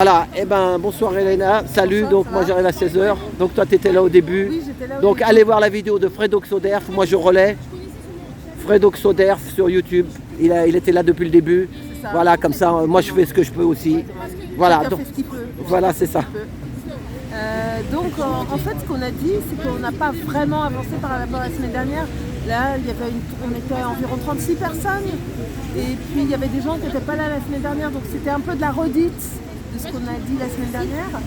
Voilà, et ben bonsoir Elena, salut, donc moi j'arrive à 16h, donc toi tu étais là au début, Oui, j'étais là au donc début. allez voir la vidéo de Fred Oxoderf, moi je relais, Fred Oxoderf sur YouTube, il était là depuis le début, ça. voilà comme ça, moi je fais ce que je peux aussi, voilà, Chacun donc, fait ce qu'il peut. voilà c'est ça. Donc en fait ce qu'on a dit c'est qu'on n'a pas vraiment avancé par rapport à la semaine dernière. Là on était environ 36 personnes et puis il y avait des gens qui n'étaient pas là la semaine dernière, donc c'était un peu de la redite de ce qu'on a dit la semaine dernière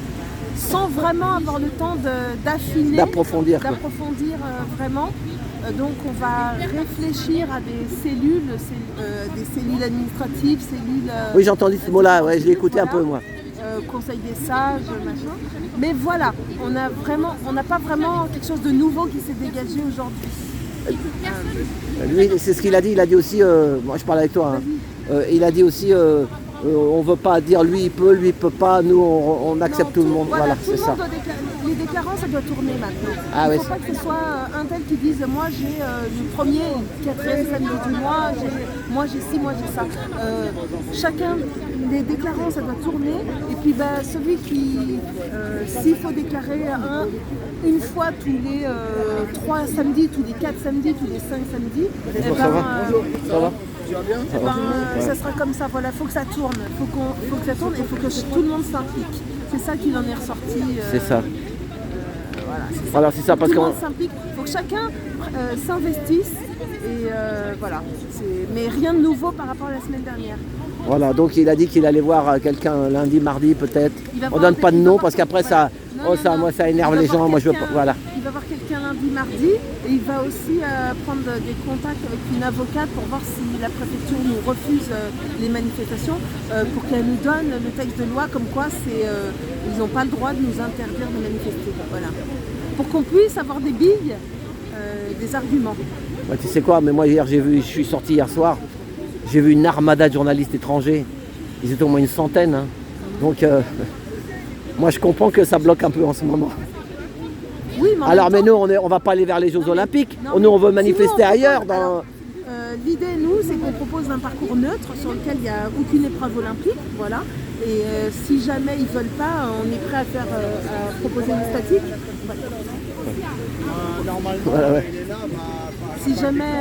sans vraiment avoir le temps d'affiner, D'approfondir, quoi. vraiment. Donc on va réfléchir à des cellules administratives, cellules... Oui j'ai entendu ce mot-là, ouais, je l'ai écouté un peu moi. Conseil des sages, machin. Mais voilà, on n'a pas vraiment quelque chose de nouveau qui s'est dégagé aujourd'hui. Lui c'est ce qu'il a dit aussi, moi je parle avec toi, hein. Il a dit aussi, on veut pas dire lui il peut pas, nous on accepte tout le monde, voilà tout c'est le ça. monde les déclarants ça doit tourner maintenant. Ah, Il ne ouais, faut pas que ce soit un tel qui dise moi j'ai le premier et le quatrième samedi du mois, moi j'ai ci, moi j'ai ça. Chacun des déclarants ça doit tourner et puis celui qui s'il faut déclarer une fois tous les 3 samedis, tous les 4 samedis, tous les 5 samedis, Bonjour, ça va Ça va ça sera comme ça, voilà, faut que ça tourne, faut que ça tourne et faut que tout le monde s'implique. C'est ça qu'il en est ressorti. C'est ça. Voilà, c'est ça parce tout le qu'on... monde s'implique, faut que chacun s'investisse et voilà. Mais rien de nouveau par rapport à la semaine dernière. Voilà, donc il a dit qu'il allait voir quelqu'un lundi, mardi peut-être. On donne pas de nom parce qu'après ça, moi ça énerve les gens, moi je veux pas, voilà. Il va voir quelqu'un lundi, mardi et il va aussi prendre des contacts avec une avocate pour voir si la préfecture nous refuse les manifestations pour qu'elle nous donne le texte de loi comme quoi ils n'ont pas le droit de nous interdire de manifester. Voilà. Pour qu'on puisse avoir des billes, des arguments. Ouais, tu sais quoi, mais moi hier je suis sorti hier soir, j'ai vu une armada de journalistes étrangers, ils étaient au moins une centaine, hein. Donc moi je comprends que ça bloque un peu en ce moment. Oui, mais nous on va pas aller vers les Jeux Olympiques, nous on veut manifester ailleurs. L'idée, nous, c'est qu'on propose un parcours neutre sur lequel il n'y a aucune épreuve olympique, voilà. Et si jamais ils ne veulent pas, on est prêt à proposer une statique. Voilà. Ouais. Si jamais...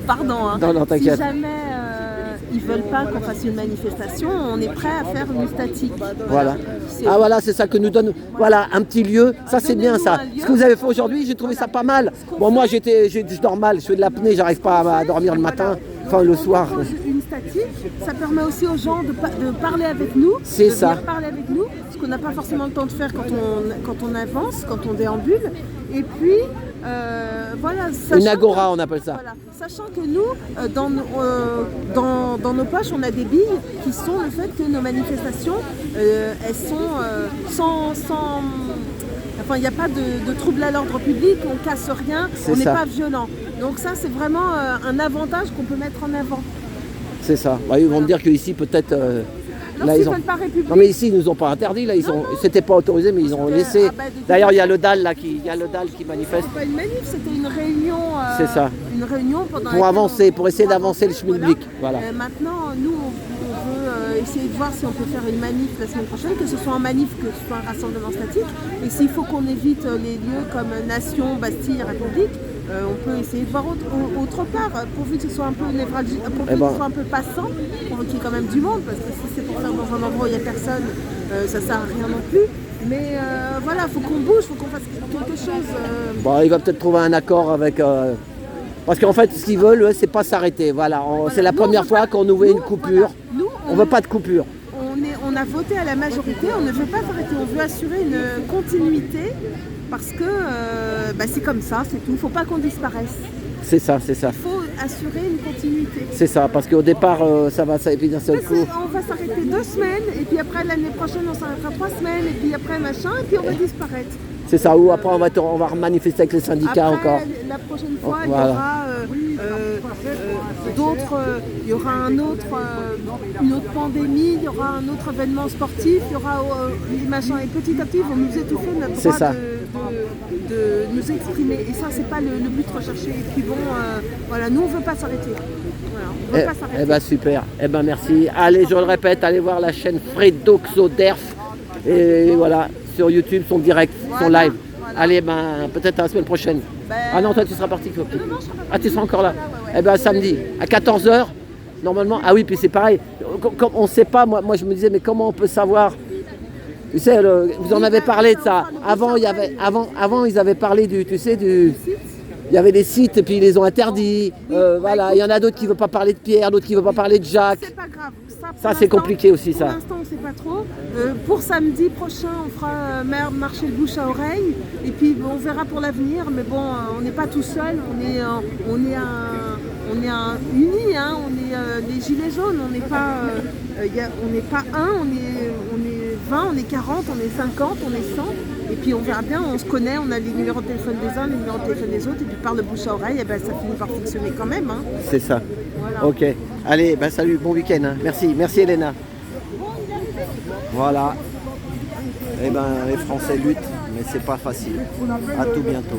Pardon, hein. Non, t'inquiète. Si jamais ils ne veulent pas qu'on fasse une manifestation, on est prêt à faire une statique. Voilà. Voilà, c'est ça que nous donne. Voilà, un petit lieu. Ça, c'est bien ça. Ce que vous avez fait aujourd'hui, j'ai trouvé ça pas mal. Bon, moi, je dors mal. Je fais de l'apnée, j'arrive pas à dormir le matin, enfin le soir. Une statique, ça permet aussi aux gens de parler avec nous. C'est ça. Parler avec nous, ce qu'on n'a pas forcément le temps de faire quand on avance, quand on déambule. Et puis, voilà. Une agora, on appelle ça. Voilà, sachant que nous, dans nos poches, on a des billes qui sont le fait que nos manifestations, elles sont enfin, il n'y a pas de trouble à l'ordre public, on casse rien, on n'est pas violent. Donc ça, c'est vraiment un avantage qu'on peut mettre en avant. C'est ça. Ils vont me dire qu'ici, peut-être... Là, ils ont... pas République. Non mais ici ils nous ont pas interdit, là c'était pas autorisé mais ils ont laissé. D'ailleurs il y a le DAL là qui manifeste. C'était pas une manif, c'était une réunion. C'est ça. Une réunion pour avancer, pour essayer d'avancer le schmilblick. Voilà. Maintenant nous on veut essayer de voir si on peut faire une manif la semaine prochaine, que ce soit en manif, que ce soit un rassemblement statique. Et s'il faut qu'on évite les lieux comme Nation, Bastille, République. On peut essayer de voir autre part, pourvu que ce soit un peu névralgique, pourvu que ce soit un peu passant, pour qu'il y ait quand même du monde, parce que si c'est pour faire dans un endroit où il n'y a personne, ça sert à rien non plus. Mais voilà, il faut qu'on bouge, il faut qu'on fasse quelque chose. Il va peut-être trouver un accord avec... Parce qu'en fait, ce qu'ils veulent, c'est pas s'arrêter. Voilà, c'est la première fois qu'on ouvre une coupure. Voilà. On veut pas de coupure. On a voté à la majorité, on ne veut pas s'arrêter, on veut assurer une continuité. Parce que c'est comme ça, c'est tout. Il ne faut pas qu'on disparaisse. C'est ça, c'est ça. Il faut assurer une continuité. C'est ça, parce qu'au départ, ça et puis d'un seul coup... On va s'arrêter 2 semaines, et puis après l'année prochaine, on s'arrêtera 3 semaines, et puis après machin, et puis on va disparaître. C'est ça, ou après on va manifester avec les syndicats Après, encore. la prochaine fois, Voilà. il y aura une autre pandémie, il y aura un autre événement sportif, il y aura les machins. Et petit à petit, ils vont nous étouffer notre C'est droit ça. de nous exprimer. Et ça, c'est pas le but recherché. Et puis bon, voilà, nous, on veut pas s'arrêter. Voilà, on veut pas s'arrêter. Eh ben super, eh ben merci. Allez, je le répète, allez voir la chaîne Fredoxoderf. Et voilà, sur YouTube, son direct, son Voilà, live. voilà. Allez, ben peut-être la semaine prochaine. Ben, Ah non, toi tu seras parti. non, je serai pas Ah, tu seras encore là. ouais. Eh ben samedi, à 14h, normalement. Ah oui, puis c'est pareil. Comme on ne sait pas, moi je me disais, mais comment on peut savoir? Tu sais, vous en avez parlé de ça. Avant, ils avaient parlé il y avait des sites et puis ils les ont interdits. Voilà, il y en a d'autres qui ne veulent pas parler de Pierre, d'autres qui ne veulent pas parler de Jacques. C'est pas grave. Ça, c'est compliqué aussi, ça. Pour l'instant, on ne sait pas trop. Pour samedi prochain, on fera marcher le bouche à oreille. Et puis, on verra pour l'avenir. Mais bon, on n'est pas tout seul. On est unis. Hein. On est les gilets jaunes. On n'est pas un. On est 20, on est 40, on est 50, on est 100. Et puis, on verra bien. On se connaît. On a les numéros de téléphone des uns, les numéros de téléphone des autres. Et puis, par le bouche à oreille, eh ben, ça finit par fonctionner quand même. Hein. C'est ça. Voilà. Ok. Allez, ben salut, bon week-end. Hein. Merci, merci Elena. Voilà. Eh ben, les Français luttent, mais c'est pas facile. À tout bientôt.